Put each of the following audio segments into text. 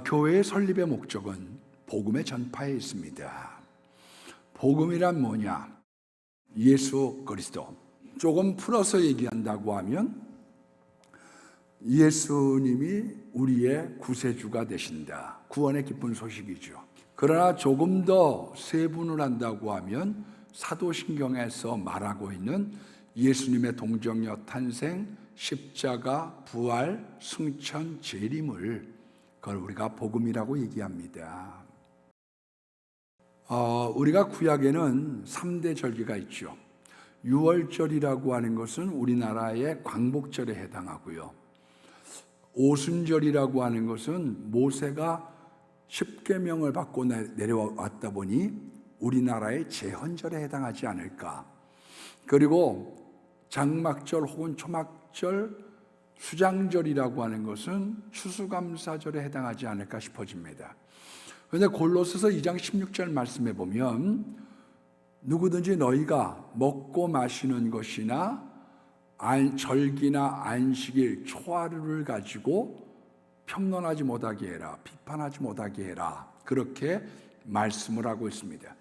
교회의 설립의 목적은 복음의 전파에 있습니다. 복음이란 뭐냐? 예수 그리스도. 조금 풀어서 얘기한다고 하면 예수님이 우리의 구세주가 되신다. 구원의 기쁜 소식이죠. 그러나 조금 더 세분을 한다고 하면 사도신경에서 말하고 있는 예수님의 동정녀 탄생, 십자가, 부활, 승천, 재림을 그걸 우리가 복음이라고 얘기합니다. 우리가 구약에는 3대 절기가 있죠. 유월절이라고 하는 것은 우리나라의 광복절에 해당하고요. 오순절이라고 하는 것은 모세가 십계명을 받고 내려왔다 보니 우리나라의 제헌절에 해당하지 않을까. 그리고 장막절 혹은 초막절, 수장절이라고 하는 것은 추수감사절에 해당하지 않을까 싶어집니다. 그런데 골로새서 2장 16절 말씀해 보면 누구든지 너희가 먹고 마시는 것이나 절기나 안식일, 초하루를 가지고 평론하지 못하게 해라, 비판하지 못하게 해라, 그렇게 말씀을 하고 있습니다.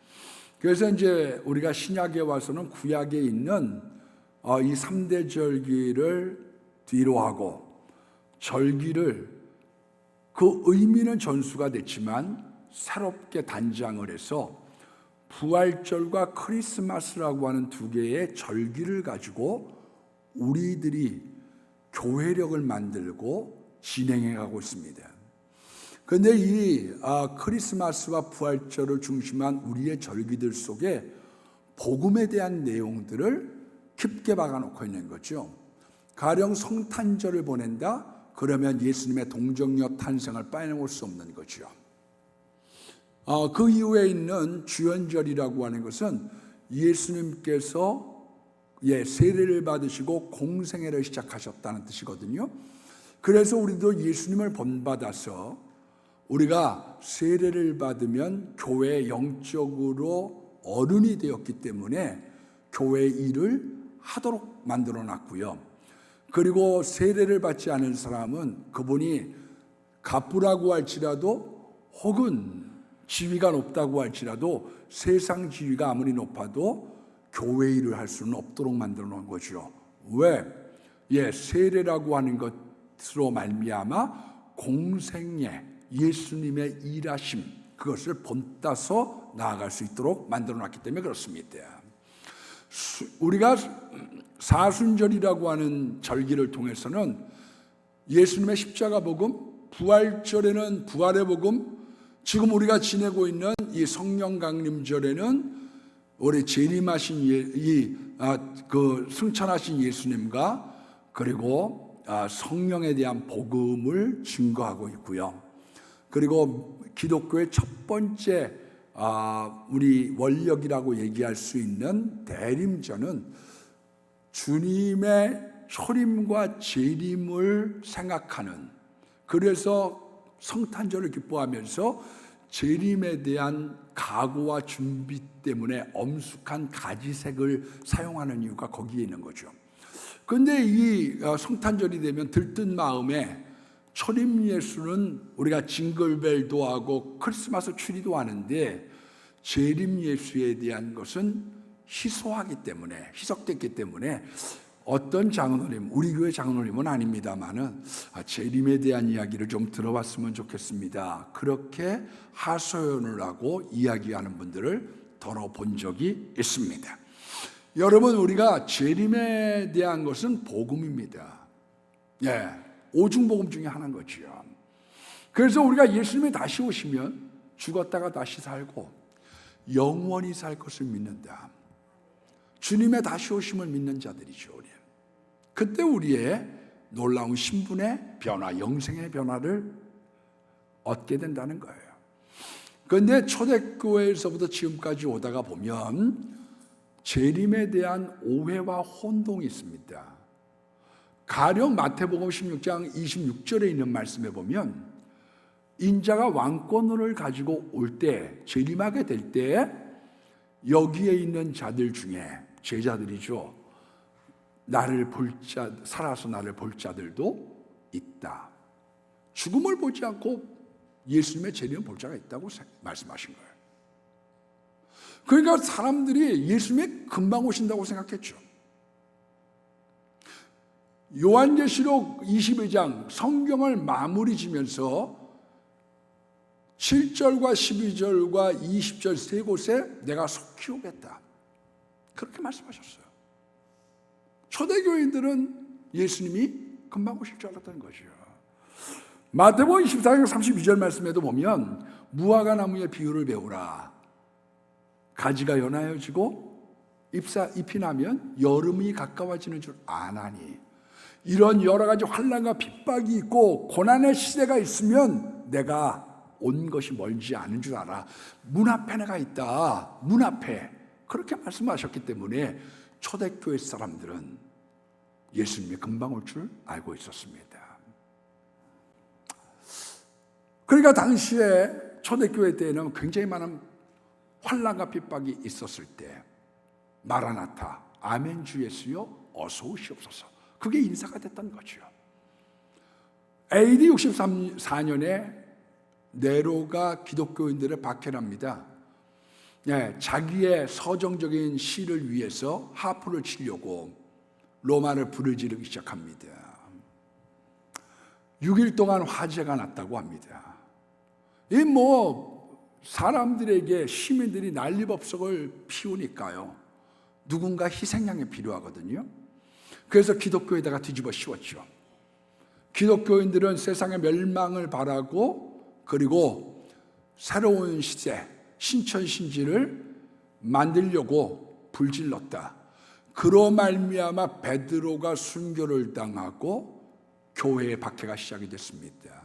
그래서 이제 우리가 신약에 와서는 구약에 있는 이 3대 절기를 뒤로 하고 절기를 그 의미는 전수가 됐지만 새롭게 단장을 해서 부활절과 크리스마스라고 하는 두 개의 절기를 가지고 우리들이 교회력을 만들고 진행해 가고 있습니다. 그런데 이 크리스마스와 부활절을 중심한 우리의 절기들 속에 복음에 대한 내용들을 깊게 박아놓고 있는 거죠. 가령 성탄절을 보낸다? 그러면 예수님의 동정녀 탄생을 빼놓을 수 없는 거죠. 그 이후에 있는 주연절이라고 하는 것은 예수님께서 세례를 받으시고 공생애를 시작하셨다는 뜻이거든요. 그래서 우리도 예수님을 본받아서 우리가 세례를 받으면 교회 영적으로 어른이 되었기 때문에 교회 일을 하도록 만들어 놨고요. 그리고 세례를 받지 않은 사람은 그분이 갑부라고 할지라도 혹은 지위가 높다고 할지라도 세상 지위가 아무리 높아도 교회 일을 할 수는 없도록 만들어 놓은 거죠. 왜? 세례라고 하는 것으로 말미암아 공생애, 예수님의 일하심, 그것을 본따서 나아갈 수 있도록 만들어 놨기 때문에 그렇습니다. 우리가 사순절이라고 하는 절기를 통해서는 예수님의 십자가 복음, 부활절에는 부활의 복음, 지금 우리가 지내고 있는 이 성령 강림절에는 우리 재림하신 승천하신 예수님과 그리고 성령에 대한 복음을 증거하고 있고요. 그리고 기독교의 첫 번째 우리 원력이라고 얘기할 수 있는 대림절은 주님의 초림과 재림을 생각하는, 그래서 성탄절을 기뻐하면서 재림에 대한 각오와 준비 때문에 엄숙한 가지색을 사용하는 이유가 거기에 있는 거죠. 그런데 이 성탄절이 되면 들뜬 마음에 초림 예수는 우리가 징글벨도 하고 크리스마스 추리도 하는데 재림 예수에 대한 것은 희소하기 때문에, 희석됐기 때문에 어떤 장로님, 우리 교회 장로님은 아닙니다만은 재림에 대한 이야기를 좀 들어봤으면 좋겠습니다. 그렇게 하소연을 하고 이야기하는 분들을 들어본 적이 있습니다. 여러분, 우리가 재림에 대한 것은 복음입니다. 오중복음 중에 하나인 거죠. 그래서 우리가 예수님이 다시 오시면 죽었다가 다시 살고 영원히 살 것을 믿는다. 주님의 다시 오심을 믿는 자들이죠. 우리. 그때 우리의 놀라운 신분의 변화, 영생의 변화를 얻게 된다는 거예요. 그런데 초대교회에서부터 지금까지 오다가 보면 재림에 대한 오해와 혼동이 있습니다. 가령 마태복음 16장 26절에 있는 말씀에 보면 인자가 왕권을 가지고 올 때, 재림하게 될 때 여기에 있는 자들 중에 제자들이죠. 살아서 나를 볼 자들도 있다. 죽음을 보지 않고 예수님의 재림을 볼 자가 있다고 말씀하신 거예요. 그러니까 사람들이 예수님이 금방 오신다고 생각했죠. 요한계시록 22장 성경을 마무리 지면서 7절과 12절과 20절 세 곳에 내가 속히 오겠다, 그렇게 말씀하셨어요. 초대교인들은 예수님이 금방 오실 줄 알았다는 거죠. 마태복음 24장 32절 말씀에도 보면 무화과 나무의 비유를 배우라. 가지가 연하여지고 잎이 나면 여름이 가까워지는 줄 아나니, 이런 여러 가지 환난과 핍박이 있고 고난의 시대가 있으면 내가 온 것이 멀지 않은 줄 알아. 문 앞에 내가 있다. 문 앞에. 그렇게 말씀하셨기 때문에 초대교회 사람들은 예수님이 금방 올 줄 알고 있었습니다. 그러니까 당시에 초대교회 때에는 굉장히 많은 환난과 핍박이 있었을 때 마라나타, 아멘 주 예수여 어서 오시옵소서, 그게 인사가 됐던 거죠. AD 64년에 네로가 기독교인들을 박해합니다. 자기의 서정적인 시를 위해서 하프를 치려고 로마를 불을 지르기 시작합니다. 6일 동안 화재가 났다고 합니다. 이 사람들에게, 시민들이 난리법석을 피우니까요, 누군가 희생양이 필요하거든요. 그래서 기독교에다가 뒤집어 씌웠죠. 기독교인들은 세상의 멸망을 바라고, 그리고 새로운 시대, 신천신지를 만들려고 불질렀다. 그로 말미암아 베드로가 순교를 당하고 교회의 박해가 시작이 됐습니다.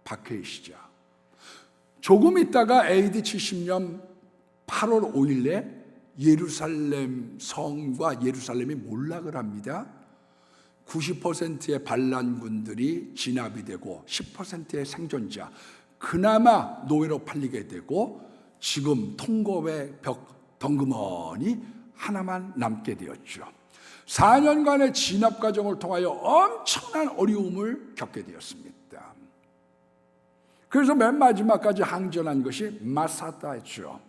박해의 시작. 조금 있다가 AD 70년 8월 5일에 예루살렘 성과 예루살렘이 몰락을 합니다. 90%의 반란군들이 진압이 되고 10%의 생존자, 그나마 노예로 팔리게 되고, 지금 통곡의 벽 덩그머니 하나만 남게 되었죠. 4년간의 진압 과정을 통하여 엄청난 어려움을 겪게 되었습니다. 그래서 맨 마지막까지 항전한 것이 마사다였죠.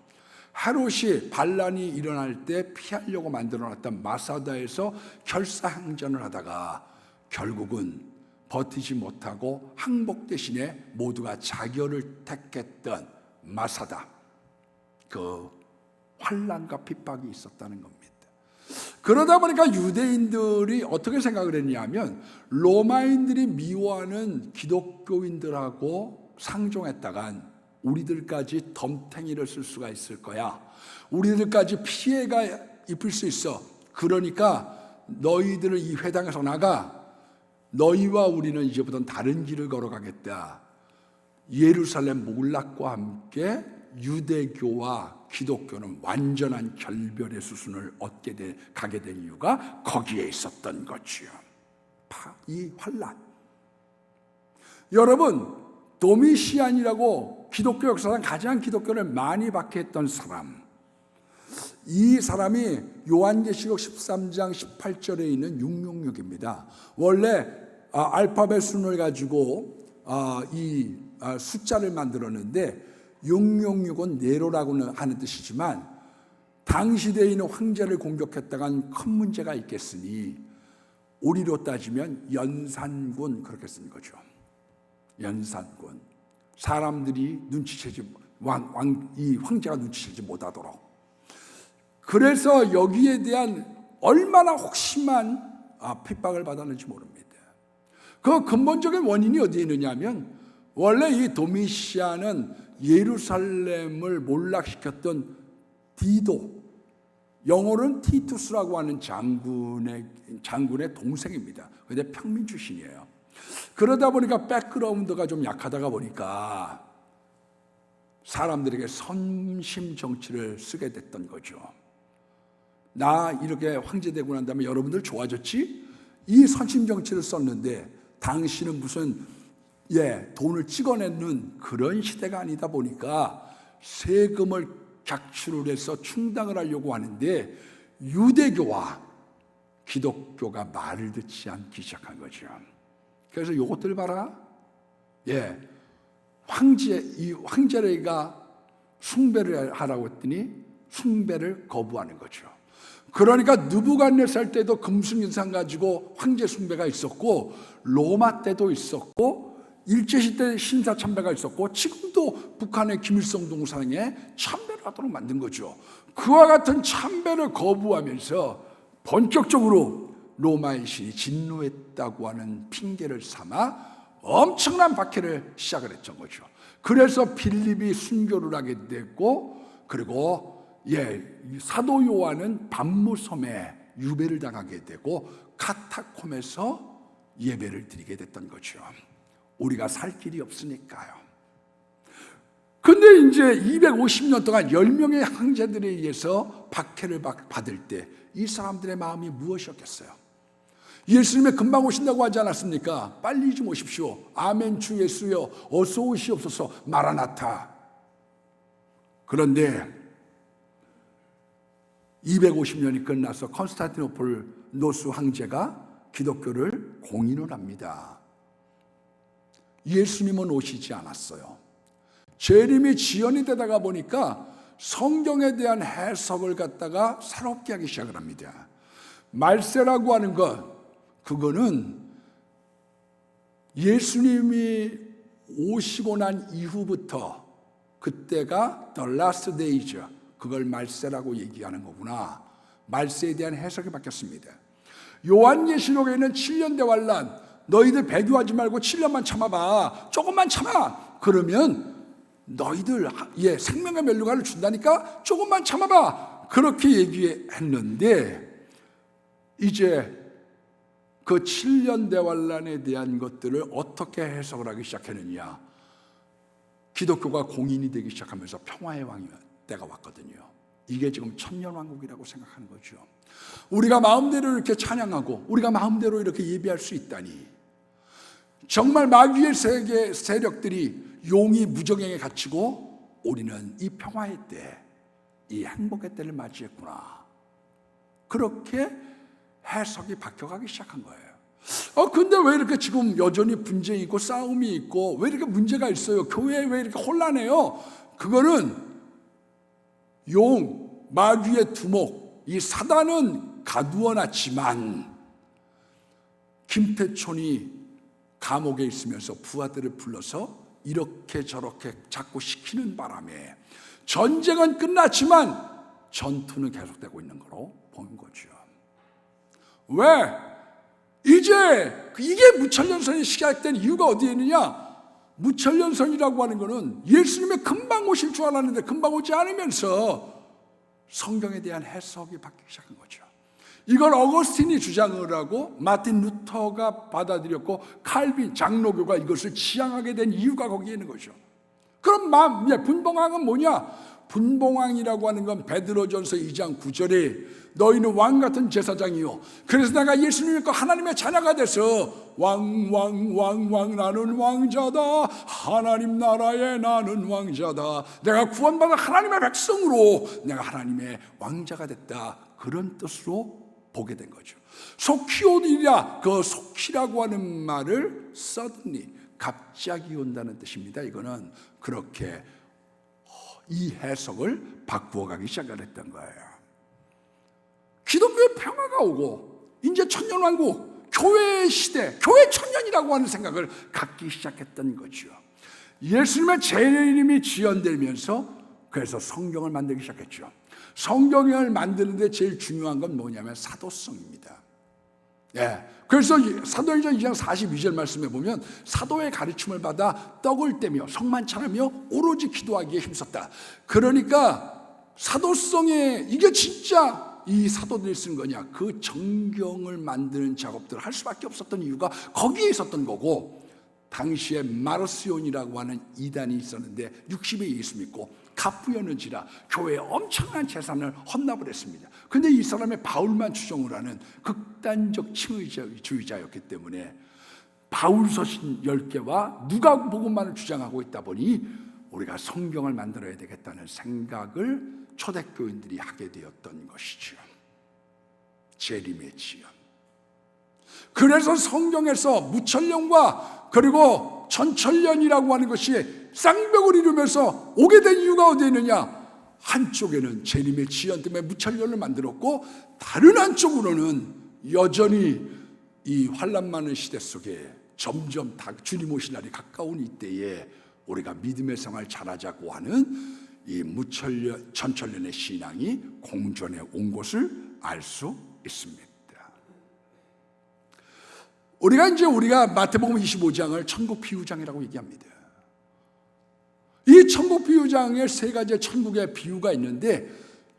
헤롯이 반란이 일어날 때 피하려고 만들어놨던 마사다에서 결사항전을 하다가 결국은 버티지 못하고 항복 대신에 모두가 자결을 택했던 마사다, 그 환난과 핍박이 있었다는 겁니다. 그러다 보니까 유대인들이 어떻게 생각을 했냐면, 로마인들이 미워하는 기독교인들하고 상종했다간 우리들까지 덤탱이를 쓸 수가 있을 거야. 우리들까지 피해가 입을 수 있어. 그러니까 너희들을 이 회당에서 나가. 너희와 우리는 이제부터는 다른 길을 걸어가겠다. 예루살렘 몰락과 함께 유대교와 기독교는 완전한 결별의 수순을 가게 된 이유가 거기에 있었던 거지요. 이 환란. 여러분, 도미시안이라고 기독교 역사상 가장 기독교를 많이 박해했던 사람, 이 사람이 요한계시록 13장 18절에 있는 666입니다. 원래 알파벳 순을 가지고 이 숫자를 만들었는데 666은 네로라고 하는 뜻이지만, 당시대에 있는 황제를 공격했다간 큰 문제가 있겠으니 우리로 따지면 연산군, 그렇게 쓴 거죠. 연산군. 사람들이 눈치채지, 이 황제가 눈치채지 못하도록. 그래서 여기에 대한 얼마나 혹심한 핍박을 받았는지 모릅니다. 그 근본적인 원인이 어디에 있느냐 하면, 원래 이 도미시안은 예루살렘을 몰락시켰던 디도, 영어로는 티투스라고 하는 장군의 동생입니다. 근데 평민 출신이에요. 그러다 보니까 백그라운드가 좀 약하다가 보니까 사람들에게 선심 정치를 쓰게 됐던 거죠. 나 이렇게 황제 되고 난 다음에 여러분들 좋아졌지? 이 선심 정치를 썼는데 당신은 무슨 돈을 찍어내는 그런 시대가 아니다 보니까 세금을 객출을 해서 충당을 하려고 하는데, 유대교와 기독교가 말을 듣지 않기 시작한 거죠. 그래서 요것들 봐라. 이 황제레이가 숭배를 하라고 했더니 숭배를 거부하는 거죠. 그러니까 느부갓네살 때도 금숭인상 가지고 황제 숭배가 있었고, 로마 때도 있었고, 일제시대 신사참배가 있었고, 지금도 북한의 김일성 동상에 참배를 하도록 만든 거죠. 그와 같은 참배를 거부하면서 본격적으로 로마의 신이 진노했다고 하는 핑계를 삼아 엄청난 박해를 시작을 했던 거죠. 그래서 빌립이 순교를 하게 됐고, 그리고 사도 요한은 반무섬에 유배를 당하게 되고 카타콤에서 예배를 드리게 됐던 거죠. 우리가 살 길이 없으니까요. 근데 이제 250년 동안 10명의 황제들에 의해서 박해를 받을 때 이 사람들의 마음이 무엇이었겠어요? 예수님이 금방 오신다고 하지 않았습니까? 빨리 좀 오십시오. 아멘 주 예수여 어서 오시옵소서 마라나타. 그런데 250년이 끝나서 컨스탄티노플 노스 황제가 기독교를 공인을 합니다. 예수님은 오시지 않았어요. 재림이 지연이 되다가 보니까 성경에 대한 해석을 갖다가 새롭게 하기 시작을 합니다. 말세라고 하는 것, 그거는 예수님이 오시고 난 이후부터 그때가 The Last Days, 그걸 말세라고 얘기하는 거구나. 말세에 대한 해석이 바뀌었습니다. 요한계시록에는 7년 대환란, 너희들 배교하지 말고 7년만 참아봐. 조금만 참아. 그러면 너희들 생명의 멸류관을 준다니까 조금만 참아봐. 그렇게 얘기했는데 이제 그 7년 대환란에 대한 것들을 어떻게 해석을 하기 시작했느냐. 기독교가 공인이 되기 시작하면서 평화의 왕이 때가 왔거든요. 이게 지금 천년왕국이라고 생각하는 거죠. 우리가 마음대로 이렇게 찬양하고 우리가 마음대로 이렇게 예배할 수 있다니, 정말 마귀의 세계 세력들이 용이 무정행에 갇히고 우리는 이 평화의 때, 이 행복의 때를 맞이했구나. 그렇게 해석이 바뀌어가기 시작한 거예요. 근데 왜 이렇게 지금 여전히 분쟁이 있고 싸움이 있고 왜 이렇게 문제가 있어요? 교회에 왜 이렇게 혼란해요? 그거는 용, 마귀의 두목, 이 사단은 가두어놨지만 김태촌이 감옥에 있으면서 부하들을 불러서 이렇게 저렇게 자꾸 시키는 바람에 전쟁은 끝났지만 전투는 계속되고 있는 거로 보는 거죠. 왜? 이제 이게 무천년선이 시작된 이유가 어디에 있느냐? 무천년선이라고 하는 것은 예수님이 금방 오실 줄 알았는데 금방 오지 않으면서 성경에 대한 해석이 바뀌기 시작한 거죠. 이걸 어거스틴이 주장을 하고 마틴 루터가 받아들였고 칼빈 장로교가 이것을 지향하게 된 이유가 거기에 있는 거죠. 그럼 분봉왕은 뭐냐? 분봉왕이라고 하는 건 베드로전서 2장 9절에 너희는 왕 같은 제사장이요, 그래서 내가 예수님 믿고 하나님의 자녀가 돼서 왕 나는 왕자다, 하나님 나라에 나는 왕자다, 내가 구원받은 하나님의 백성으로 내가 하나님의 왕자가 됐다, 그런 뜻으로 보게 된 거죠. 속히 오리라, 그 속히라고 하는 말을 suddenly, 갑자기 온다는 뜻입니다. 이거는 그렇게 이 해석을 바꾸어 가기 시작했던 거예요. 기독교의 평화가 오고 이제 천년왕국, 교회의 시대, 교회 천년이라고 하는 생각을 갖기 시작했던 거죠. 예수님의 재림이 지연되면서 그래서 성경을 만들기 시작했죠. 성경을 만드는데 제일 중요한 건 뭐냐면 사도성입니다. 그래서 사도행전 2장 42절 말씀에 보면 사도의 가르침을 받아 떡을 떼며 성만찬하며 오로지 기도하기에 힘썼다. 그러니까 사도성에 이게 진짜 이 사도들이 쓴 거냐? 그 정경을 만드는 작업들을 할 수밖에 없었던 이유가 거기에 있었던 거고, 당시에 마르스온이라고 하는 이단이 있었는데 60에 예수 믿고 갑부였는지라 교회에 엄청난 재산을 헌납을 했습니다. 근데 이 사람의 바울만 추종을 하는 극단적 칭의주의자였기 때문에 바울서신 10개와 누가복음만을 주장하고 있다 보니 우리가 성경을 만들어야 되겠다는 생각을 초대교인들이 하게 되었던 것이죠. 재림의 지연. 그래서 성경에서 무천년과 그리고 천천년이라고 하는 것이 쌍벽을 이루면서 오게 된 이유가 어디에 있느냐? 한쪽에는 재림의 지연 때문에 무천년을 만들었고, 다른 한쪽으로는 여전히 이 환난 많은 시대 속에 점점 주님 오실 날이 가까운 이때에 우리가 믿음의 생활을 잘하자고 하는 이 천천년의 신앙이 공존해 온 것을 알 수 있습니다. 우리가 마태복음 25장을 천국 비유장이라고 얘기합니다. 이 천국 비유장에 세 가지의 천국의 비유가 있는데,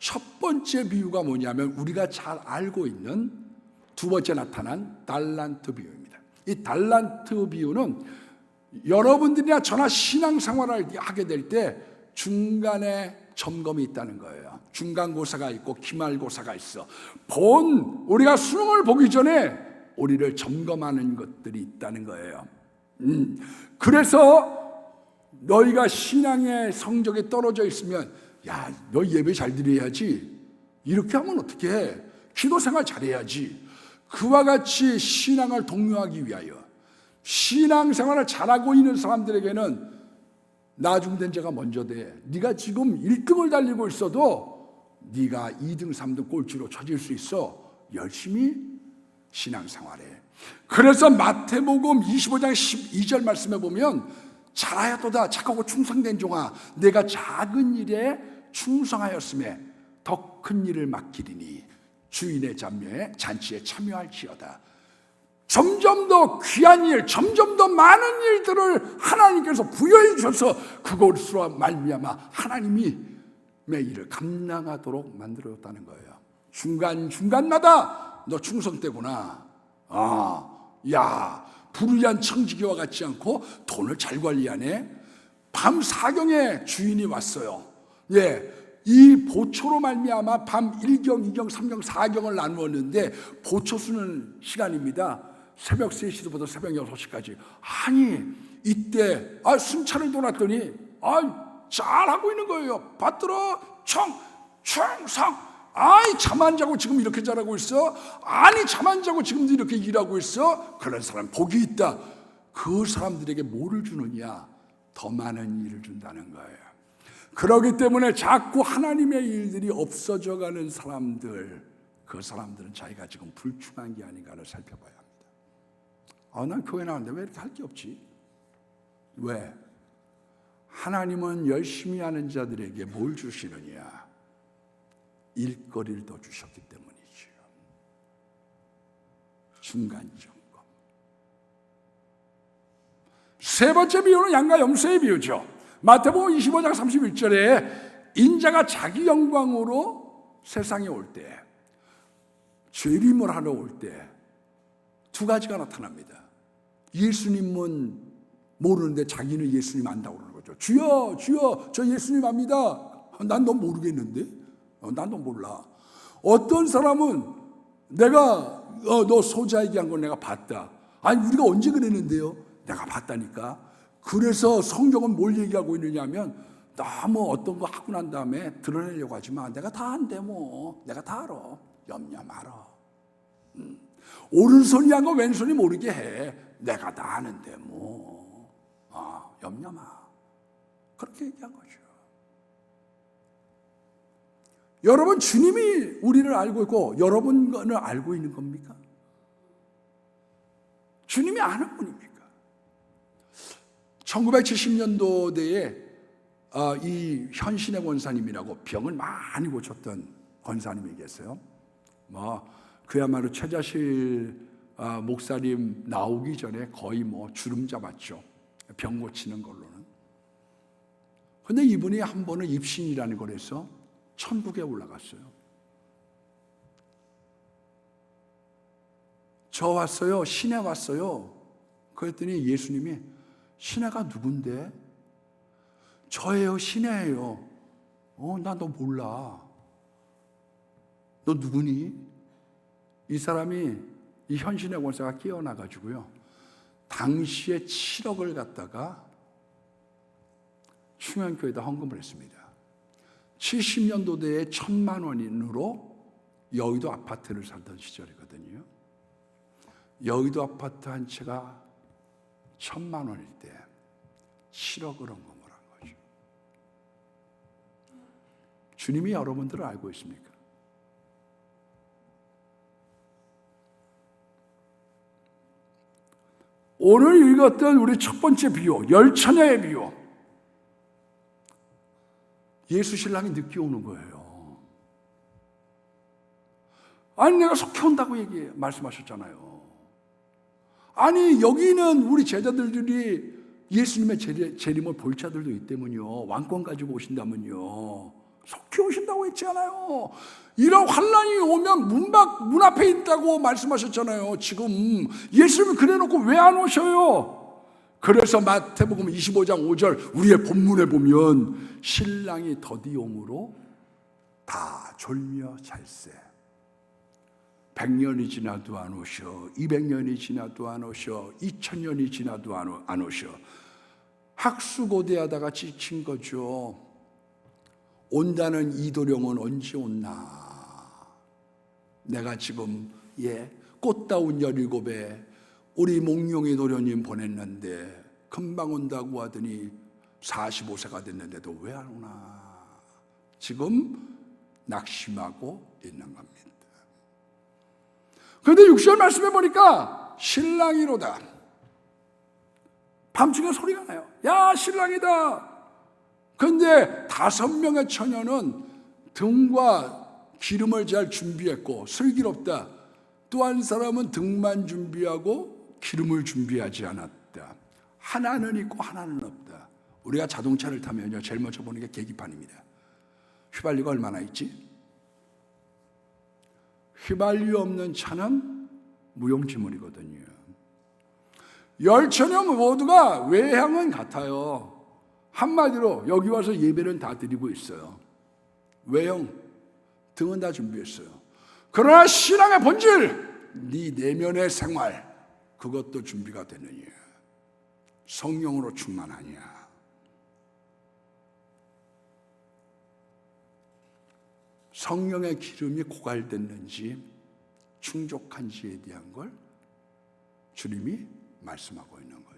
첫 번째 비유가 뭐냐면 우리가 잘 알고 있는 두 번째 나타난 달란트 비유입니다. 이 달란트 비유는 여러분들이나 저나 신앙생활을 하게 될 때 중간에 점검이 있다는 거예요. 중간고사가 있고 기말고사가 있어. 우리가 수능을 보기 전에 우리를 점검하는 것들이 있다는 거예요. 그래서 너희가 신앙의 성적이 떨어져 있으면, 야, 너 예배 잘 드려야지. 이렇게 하면 어떻게 해? 기도 생활 잘해야지. 그와 같이 신앙을 독려하기 위하여 신앙생활을 잘하고 있는 사람들에게는 나중된 자가 먼저 돼. 네가 지금 1등을 달리고 있어도 네가 2등, 3등 꼴찌로 처질 수 있어. 열심히 신앙생활해. 그래서 마태복음 25장 12절 말씀에 보면, 잘하였도다 착하고 충성된 종아, 내가 작은 일에 충성하였음에 더 큰 일을 맡기리니 주인의 잔치에 참여할지어다. 점점 더 귀한 일, 점점 더 많은 일들을 하나님께서 부여해 주셔서 그것으로 말미암아 하나님이 내 일을 감당하도록 만들었다는 거예요. 중간마다 너 충성되구나. 불의한 청지기와 같지 않고 돈을 잘 관리하네. 밤 4경에 주인이 왔어요. 이 보초로 말미암아 밤 1경, 2경, 3경, 4경을 나누었는데, 보초 쓰는 시간입니다. 새벽 3시부터 새벽 6시까지. 아니 이때 순찰을 돌았더니 잘하고 있는 거예요. 받들어 충성. 잠 안 자고 지금 이렇게 잘하고 있어? 아니 잠 안 자고 지금도 이렇게 일하고 있어? 그런 사람 복이 있다. 그 사람들에게 뭐를 주느냐? 더 많은 일을 준다는 거예요. 그렇기 때문에 자꾸 하나님의 일들이 없어져 가는 사람들, 그 사람들은 자기가 지금 불충한 게 아닌가를 살펴봐야 합니다. 난 교회 나왔는데 왜 이렇게 할 게 없지? 왜? 하나님은 열심히 하는 자들에게 뭘 주시느냐? 일거리를 더 주셨기 때문이죠. 중간 점검. 세 번째 비유는 양과 염소의 비유죠. 마태복음 25장 31절에 인자가 자기 영광으로 세상에 올 때, 재림을 하러 올 때 두 가지가 나타납니다. 예수님은 모르는데 자기는 예수님 안다고 그러는 거죠. 주여 주여 저 예수님 압니다. 난 너 모르겠는데? 난 너 몰라. 어떤 사람은 내가 너 소자 얘기한 걸 내가 봤다. 아니 우리가 언제 그랬는데요? 내가 봤다니까. 그래서 성경은 뭘 얘기하고 있느냐 하면, 너무 어떤 거 하고 난 다음에 드러내려고 하지 마. 내가 다 안돼 뭐. 내가 다 알아. 염려 말아. 오른손이 한 거 왼손이 모르게 해. 내가 다 아는데 뭐. 염려 마. 그렇게 얘기한 거죠. 여러분, 주님이 우리를 알고 있고 여러분을 알고 있는 겁니까? 주님이 아는 분입니까? 1970년도대에 이 현신의 권사님이라고 병을 많이 고쳤던 권사님이 계세요. 그야말로 최자실 목사님 나오기 전에 거의 주름 잡았죠. 병 고치는 걸로는. 근데 이분이 한 번은 입신이라는 걸 해서 천국에 올라갔어요. 저 왔어요. 신에 왔어요. 그랬더니 예수님이, 신혜가 누군데? 저예요. 신혜예요. 나 너 몰라. 너 누구니? 이 사람이, 이 현신의 권사가 깨어나가지고요, 당시에 7억을 갖다가 충현교회에다 헌금을 했습니다. 70년도대에 1,000만 원으로 여의도 아파트를 살던 시절이거든요. 여의도 아파트 한 채가 1,000만 원일 때 7억을 헌금을 한 거죠. 주님이 여러분들을 알고 있습니까? 오늘 읽었던 우리 첫 번째 비유, 열처녀의 비유, 예수 신랑이 늦게 오는 거예요. 아니 내가 속해 온다고 말씀하셨잖아요. 아니 여기는 우리 제자들이 예수님의 재림을 볼 자들도 있기 때문이요, 왕권 가지고 오신다면요 속해 오신다고 했지 않아요. 이런 환난이 오면 문 앞에 있다고 말씀하셨잖아요. 지금 예수님이 그래놓고 왜 안 오셔요? 그래서 마태복음 25장 5절 우리의 본문에 보면 신랑이 더디옴으로 다 졸며 잘세. 100년이 지나도 안 오셔, 200년이 지나도 안 오셔, 2000년이 지나도 안 오셔. 학수고대하다가 지친 거죠. 온다는 이도령은 언제 온나. 내가 지금 꽃다운 17에 우리 몽룡이 도련님 보냈는데 금방 온다고 하더니 45세가 됐는데도 왜 안 오나. 지금 낙심하고 있는 겁니다. 그런데 6절 말씀해 보니까 신랑이로다. 밤중에 소리가 나요. 야 신랑이다. 그런데 5명의 처녀는 등과 기름을 잘 준비했고 슬기롭다. 또 한 사람은 등만 준비하고 기름을 준비하지 않았다. 하나는 있고 하나는 없다. 우리가 자동차를 타면요 제일 먼저 보는 게 계기판입니다. 휘발유가 얼마나 있지? 휘발유 없는 차는 무용지물이거든요. 열처녀 모두가 외향은 같아요. 한마디로 여기 와서 예배는 다 드리고 있어요. 외형, 등은 다 준비했어요. 그러나 신앙의 본질, 네 내면의 생활, 그것도 준비가 되느냐. 성령으로 충만하냐. 성령의 기름이 고갈됐는지 충족한지에 대한 걸 주님이 말씀하고 있는 거죠.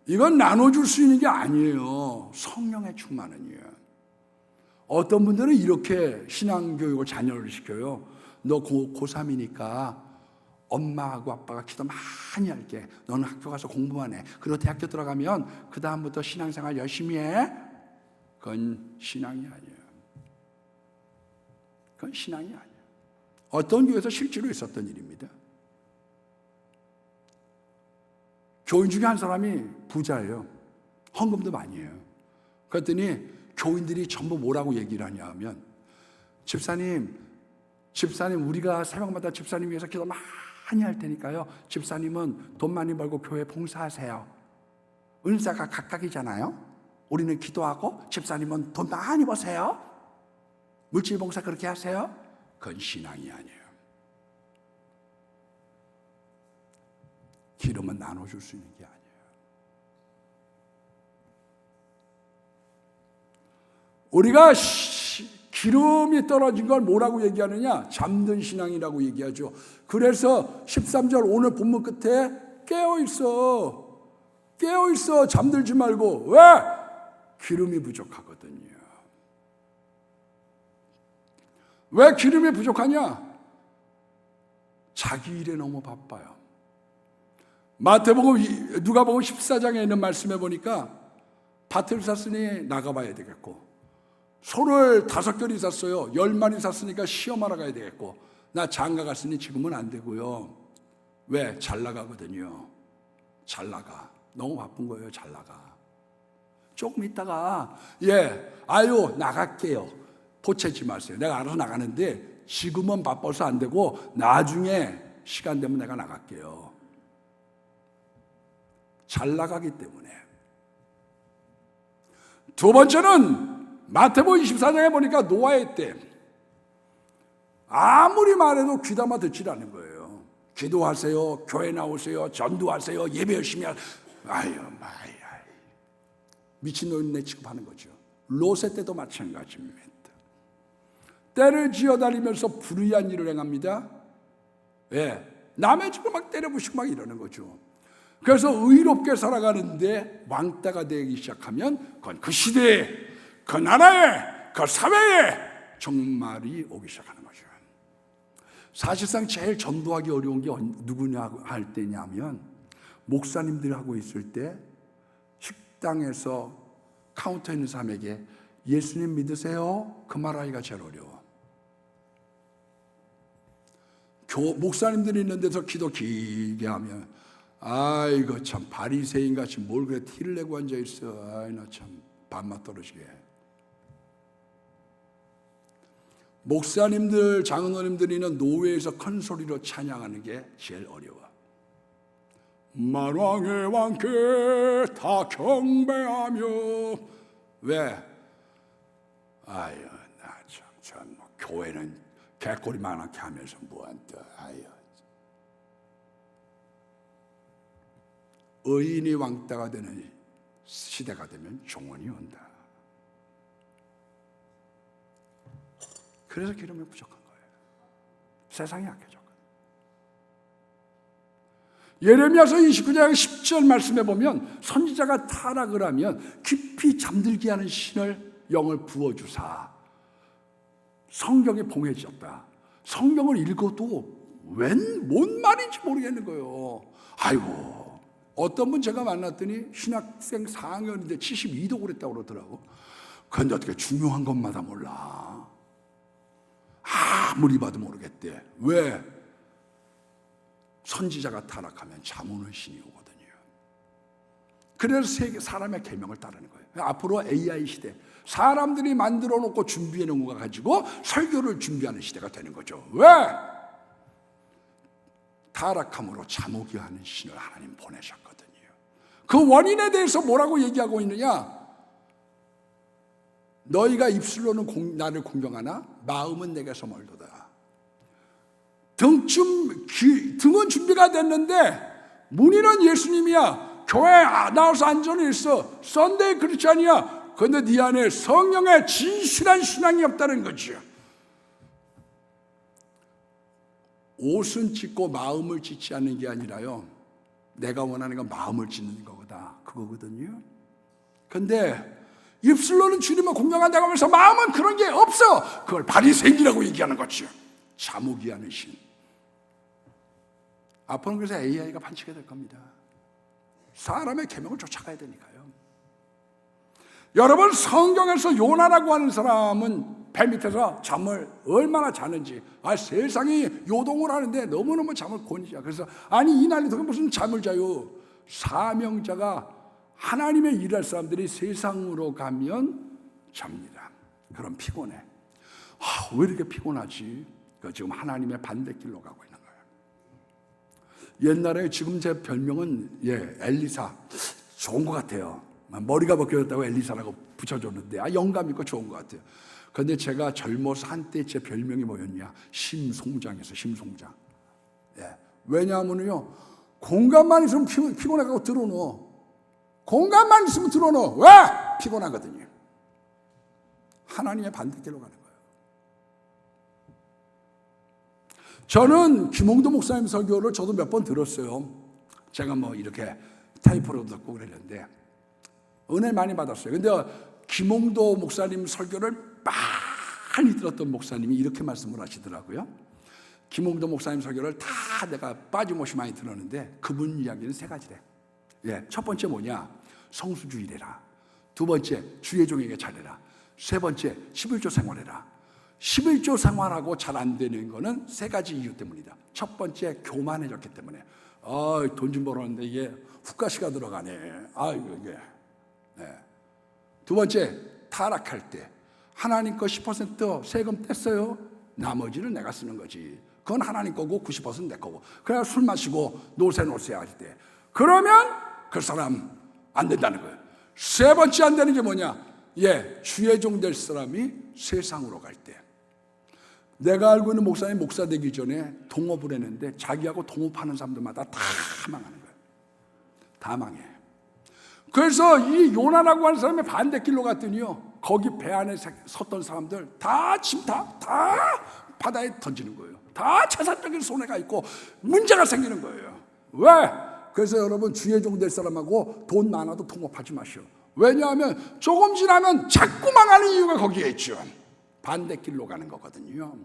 이건 나눠줄 수 있는 게 아니에요. 성령의 충만은요. 어떤 분들은 이렇게 신앙교육을 자녀를 시켜요. 너 고3이니까 엄마하고 아빠가 기도 많이 할게. 너는 학교 가서 공부만 해. 그리고 대학교 들어가면 그 다음부터 신앙생활 열심히 해. 그건 신앙이 아니에요. 그건 신앙이 아니에요. 어떤 교회에서 실제로 있었던 일입니다. 교인 중에 한 사람이 부자예요. 헌금도 많이 해요. 그랬더니 교인들이 전부 뭐라고 얘기를 하냐 하면 집사님 우리가 새벽마다 집사님 위해서 기도 많이 할 테니까요. 집사님은 돈 많이 벌고 교회 봉사하세요. 은사가 각각이잖아요. 우리는 기도하고 집사님은 돈 많이 버세요. 물질 봉사 그렇게 하세요. 그건 신앙이 아니에요. 기름은 나눠줄 수 있는 게 아니에요. 우리가 기름이 떨어진 걸 뭐라고 얘기하느냐? 잠든 신앙이라고 얘기하죠. 그래서 13절 오늘 본문 끝에 깨어있어. 잠들지 말고. 왜? 기름이 부족하거든요. 왜 기름이 부족하냐? 자기 일에 너무 바빠요. 마태복음, 누가복음 14장에 있는 말씀에 보니까 밭을 샀으니 나가봐야 되겠고, 소를 5결이 샀어요. 10마리 샀으니까 시험하러 가야 되겠고, 나 장가 갔으니 지금은 안 되고요. 왜? 잘 나가거든요. 잘 나가. 너무 바쁜 거예요. 잘 나가. 조금 있다가 나갈게요. 보채지 마세요. 내가 알아서 나가는데 지금은 바빠서 안 되고 나중에 시간 되면 내가 나갈게요. 잘 나가기 때문에. 두 번째는 마태복음 24장에 보니까 노아의 때 아무리 말해도 귀담아 듣지 않는 거예요. 기도하세요, 교회 나오세요, 전도하세요, 예배 열심히 하세요. 미친놈네 취급하는 거죠. 롯의 때도 마찬가지입니다. 때를 지어다니면서 불의한 일을 행합니다. 왜? 남의 집을 막 때려부시고 막 이러는 거죠. 그래서 의롭게 살아가는데 왕따가 되기 시작하면 그건 그 시대에, 그 나라에, 그 사회에 종말이 오기 시작하는 거죠. 사실상 제일 전도하기 어려운 게 누구냐 할 때냐면, 목사님들이 하고 있을 때 식당에서 카운터에 있는 사람에게 예수님 믿으세요? 그 말하기가 제일 어려워. 목사님들이 있는 데서 기도 길게 하면, 아이고 참 바리새인 같이 뭘 그래 티를 내고 앉아 있어. 아이 나 참 밥맛 떨어지게. 목사님들, 장로님들이 있는 노회에서 큰 소리로 찬양하는 게 제일 어려워. 만왕의 왕께 다 경배하며. 왜? 아유 나 참 뭐 교회는 개꼬리만하게 하면서 뭐한다. 아유. 의인이 왕따가 되는 시대가 되면 종언이 온다. 그래서 기름이 부족한 거예요. 세상이 약해져. 예레미야서 29장 10절 말씀에 보면 선지자가 타락을 하면 깊이 잠들게 하는 신을 영을 부어주사 성경에 봉해졌다. 성경을 읽어도 웬 뭔 말인지 모르겠는 거예요. 아이고, 어떤 분 제가 만났더니 신학생 4학년인데 72도 그랬다고 그러더라고. 그런데 어떻게 중요한 것마다 몰라. 아무리 봐도 모르겠대. 왜? 선지자가 타락하면 잠 오는 신이 오거든요. 그래서 사람의 계명을 따르는 거예요. 앞으로 AI 시대, 사람들이 만들어 놓고 준비해 놓은 거 가지고 설교를 준비하는 시대가 되는 거죠. 왜? 타락함으로 잠 오게 하는 신을 하나님 보내셨거든요. 그 원인에 대해서 뭐라고 얘기하고 있느냐? 너희가 입술로는 나를 공경하나 마음은 내게서 멀도다. 등은 준비가 됐는데 문의는 예수님이야. 교회 나와서 안전히 있어. 썬데이 크리스찬이야. 그런데 네 안에 성령의 진실한 신앙이 없다는 거죠. 옷은 찢고 마음을 찢지 않는 게 아니라요, 내가 원하는 건 마음을 찢는 거다, 그거거든요. 그런데 입술로는 주님을 공경한다고 하면서 마음은 그런 게 없어. 그걸 바리새인이라고 얘기하는 거죠. 잠오게 하는 신. 앞으로는 그래서 AI가 반칙이 될 겁니다. 사람의 계명을 쫓아가야 되니까요. 여러분, 성경에서 요나라고 하는 사람은 배 밑에서 잠을 얼마나 자는지, 세상이 요동을 하는데 너무너무 잠을 곤지야. 그래서 아니 이 난리도 무슨 잠을 자요. 사명자가 하나님의 일할 사람들이 세상으로 가면 잡니다. 그럼 피곤해. 왜 이렇게 피곤하지? 지금 하나님의 반대길로 가고 있는 거예요. 옛날에, 지금 제 별명은 엘리사. 좋은 것 같아요. 머리가 벗겨졌다고 엘리사라고 붙여줬는데 영감 있고 좋은 것 같아요. 그런데 제가 젊어서 한때 제 별명이 뭐였냐? 심송장에서 심송장. 왜냐하면요, 공간만 있으면 피곤해가고 들어놓어. 공간만 있으면 들어놓어. 왜? 피곤하거든요. 하나님의 반대길로 가는 거예요. 저는 김홍도 목사님 설교를 저도 몇 번 들었어요. 제가 뭐 이렇게 타이프로 듣고 그랬는데 은혜 많이 받았어요. 근데 김홍도 목사님 설교를 많이 들었던 목사님이 이렇게 말씀을 하시더라고요. 김홍도 목사님 설교를 다 내가 빠짐없이 많이 들었는데 그분 이야기는 세 가지래. 첫 번째 뭐냐? 성수주의래라. 두 번째, 주의 종에게 잘해라. 세 번째, 11조 생활해라. 11조 생활하고 잘 안 되는 거는 세 가지 이유 때문이다. 첫 번째, 교만해졌기 때문에. 돈 좀 벌었는데 이게 훅가시가 들어가네. 이게. 두 번째, 타락할 때 하나님 거 10% 세금 뗐어요. 나머지는 내가 쓰는 거지. 그건 하나님 거고 90%는 내 거고. 그래야 술 마시고 노세 할 때, 그러면 그 사람 안 된다는 거예요. 세 번째 안 되는 게 뭐냐? 주의 종 될 사람이 세상으로 갈 때. 내가 알고 있는 목사님 목사 되기 전에 동업을 했는데 자기하고 동업하는 사람들마다 다 망하는 거예요. 다 망해. 그래서 이 요나라고 하는 사람의 반대길로 갔더니요, 거기 배 안에 섰던 사람들 다 바다에 던지는 거예요. 다 재산적인 손해가 있고 문제가 생기는 거예요. 왜? 그래서 여러분 주의 종 될 사람하고 돈 많아도 통업하지 마시오. 왜냐하면 조금 지나면 자꾸 망하는 이유가 거기에 있죠. 반대길로 가는 거거든요.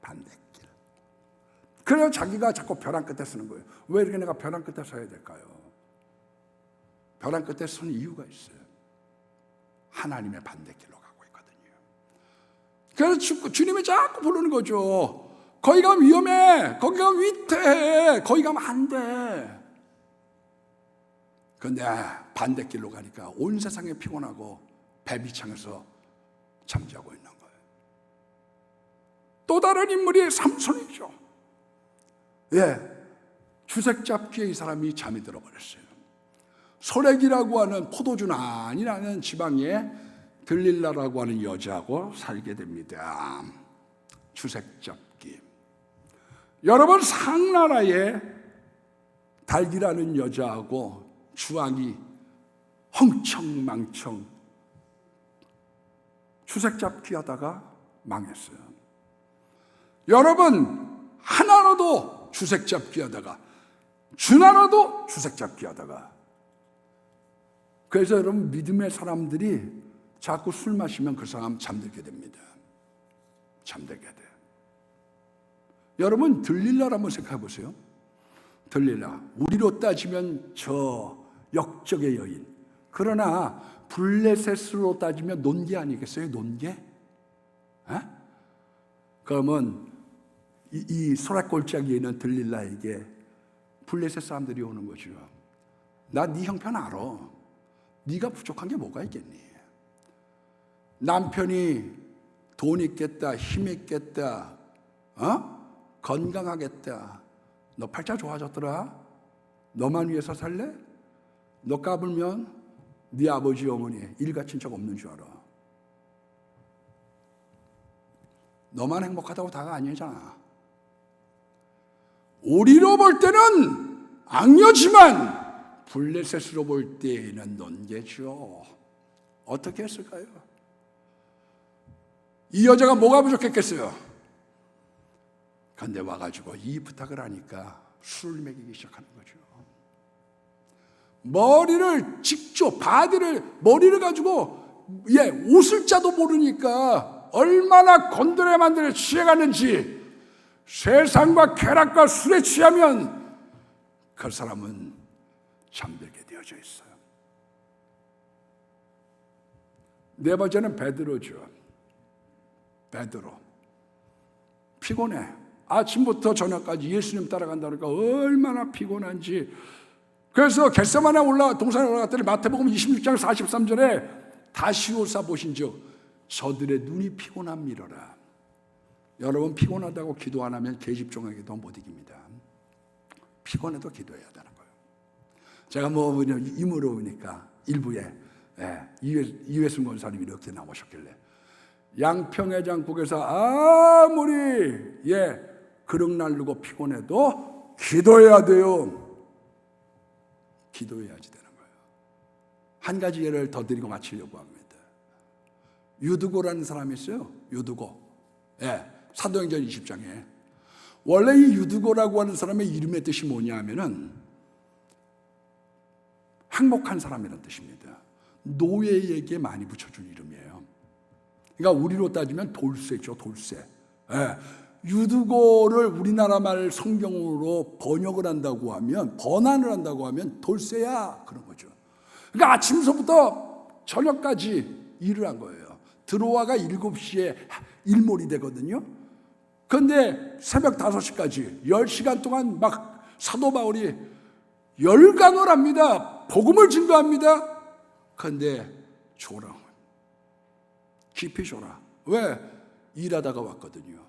반대길. 그래서 자기가 자꾸 벼랑 끝에 서는 거예요. 왜 이렇게 내가 벼랑 끝에 서야 될까요? 벼랑 끝에 서는 이유가 있어요. 하나님의 반대길로 가고 있거든요. 그래서 주님이 자꾸 부르는 거죠. 거기 가면 위험해. 거기 가면 위태해. 거기 가면 안 돼. 그런데 반대길로 가니까 온 세상에 피곤하고 배비창에서 잠자고 있는 거예요. 또 다른 인물이 삼손이죠. 주색 잡기에 이 사람이 잠이 들어버렸어요. 소렉이라고 하는 포도주 아니라는 지방에 들릴라라고 하는 여자하고 살게 됩니다. 주색 잡기. 여러분, 상나라에 달기라는 여자하고 주왕이 헝청망청 주색 잡기 하다가 망했어요. 여러분, 하나라도 주색 잡기 하다가 주나라도 주색 잡기 하다가, 그래서 여러분 믿음의 사람들이 자꾸 술 마시면 그 사람 잠들게 됩니다. 잠들게 돼. 여러분 들릴라를 한번 생각해 보세요. 들릴라, 우리로 따지면 저 역적의 여인. 그러나 블레셋으로 따지면 논개 아니겠어요? 논개? 그러면 이 소라골짜기에 있는 들릴라에게 블레셋 사람들이 오는 거죠. 나 네 형편 알아. 네가 부족한 게 뭐가 있겠니? 남편이 돈 있겠다, 힘 있겠다, 건강하겠다. 너 팔자 좋아졌더라. 너만 위해서 살래? 너 까불면 네 아버지 어머니 일가친 적 없는 줄 알아. 너만 행복하다고 다가 아니잖아. 우리로 볼 때는 악녀지만 블레셋으로 볼 때에는 논개죠. 어떻게 했을까요? 이 여자가 뭐가 부족했겠어요? 그런데 와가지고 이 부탁을 하니까 술을 먹이기 시작하는 거죠. 머리를 직접 머리를 가지고 웃을 자도 모르니까 얼마나 곤드레 만드레 취해갔는지, 세상과 쾌락과 술에 취하면 그 사람은 잠들게 되어져 있어요. 네 번째는 베드로죠. 베드로 피곤해. 아침부터 저녁까지 예수님 따라간다 그러니까 얼마나 피곤한지. 그래서 겟세마네 동산에 올라갔더니 마태복음 26장 43절에 다시오사 보신즉 저들의 눈이 피곤함이로라. 여러분, 피곤하다고 기도 안 하면 계집종에게도 못 이깁니다. 피곤해도 기도해야 되는 거예요. 제가 임으로 오니까 일부에 이회순 권사님이 이렇게 나오셨길래, 양평해장국에서 아무리 그릇 날르고 피곤해도 기도해야 돼요. 기도해야지 되는 거예요. 한 가지 예를 더 드리고 마치려고 합니다. 유두고라는 사람이 있어요. 유두고. 사도행전 20장에. 원래 이 유두고라고 하는 사람의 이름의 뜻이 뭐냐 하면은 행복한 사람이라는 뜻입니다. 노예에게 많이 붙여준 이름이에요. 그러니까 우리로 따지면 돌쇠죠, 돌쇠. 유두고를 우리나라 말 성경으로 번역을 한다고 하면, 번안을 한다고 하면 돌쇠야, 그런 거죠. 그러니까 아침서부터 저녁까지 일을 한 거예요. 들어와가 7시에 일몰이 되거든요. 그런데 새벽 5시까지 10시간 동안 막 사도 바울이 열강을 합니다. 복음을 증거합니다. 그런데 졸아. 깊이 졸아. 왜? 일하다가 왔거든요.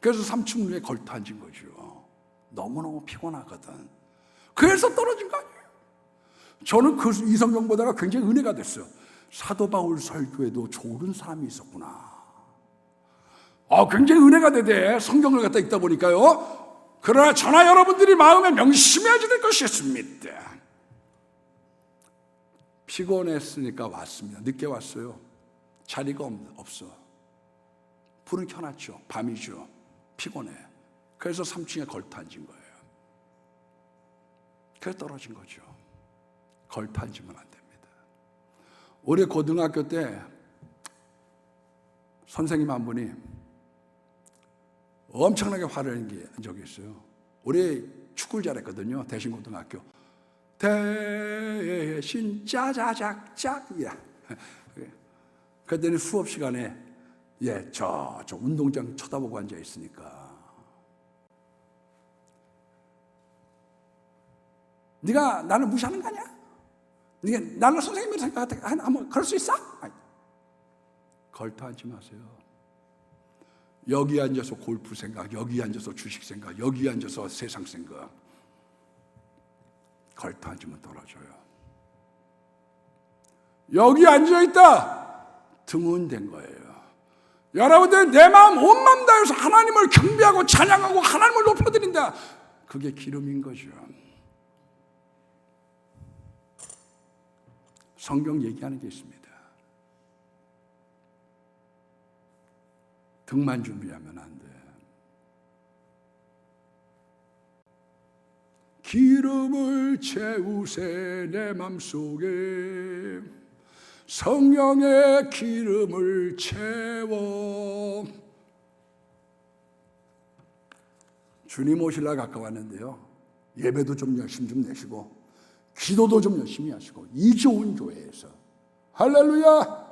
그래서 3층 위에 걸터 앉은 거죠. 너무너무 피곤하거든. 그래서 떨어진 거 아니에요. 저는 이 성경 보다가 굉장히 은혜가 됐어요. 사도 바울 설교에도 좋은 사람이 있었구나. 굉장히 은혜가 되대. 성경을 갖다 읽다 보니까요. 그러나 저나 여러분들이 마음에 명심해야지 될 것이 있습니다. 피곤했으니까 왔습니다. 늦게 왔어요. 자리가 없어. 불은 켜놨죠. 밤이죠. 피곤해. 그래서 3층에 걸터 앉은 거예요. 그래서 떨어진 거죠. 걸터 앉으면 안 됩니다. 올해 고등학교 때 선생님 한 분이 엄청나게 화를 낸 적이 있어요. 올해 축구를 잘했거든요. 대신고등학교. 대신 짜자작짝. 그랬더니 수업 시간에 저 운동장 쳐다보고 앉아 있으니까 네가 나를 무시하는 거 아니야? 네가 나를 선생님으로 생각하다 한번 그럴 수 있어? 걸터 앉지 마세요. 여기 앉아서 골프 생각, 여기 앉아서 주식 생각, 여기 앉아서 세상 생각. 걸터 앉으면 떨어져요. 여기 앉아있다 등운된 거예요. 여러분들 내 마음 온 마음 다해서 하나님을 경배하고 찬양하고 하나님을 높여드린다. 그게 기름인 거죠. 성경 얘기하는 게 있습니다. 등만 준비하면 안 돼. 기름을 채우세 내 맘속에 성령의 기름을 채워. 주님 오실라 가까웠는데요. 예배도 좀 열심히 좀 내시고 기도도 좀 열심히 하시고 이 좋은 교회에서 할렐루야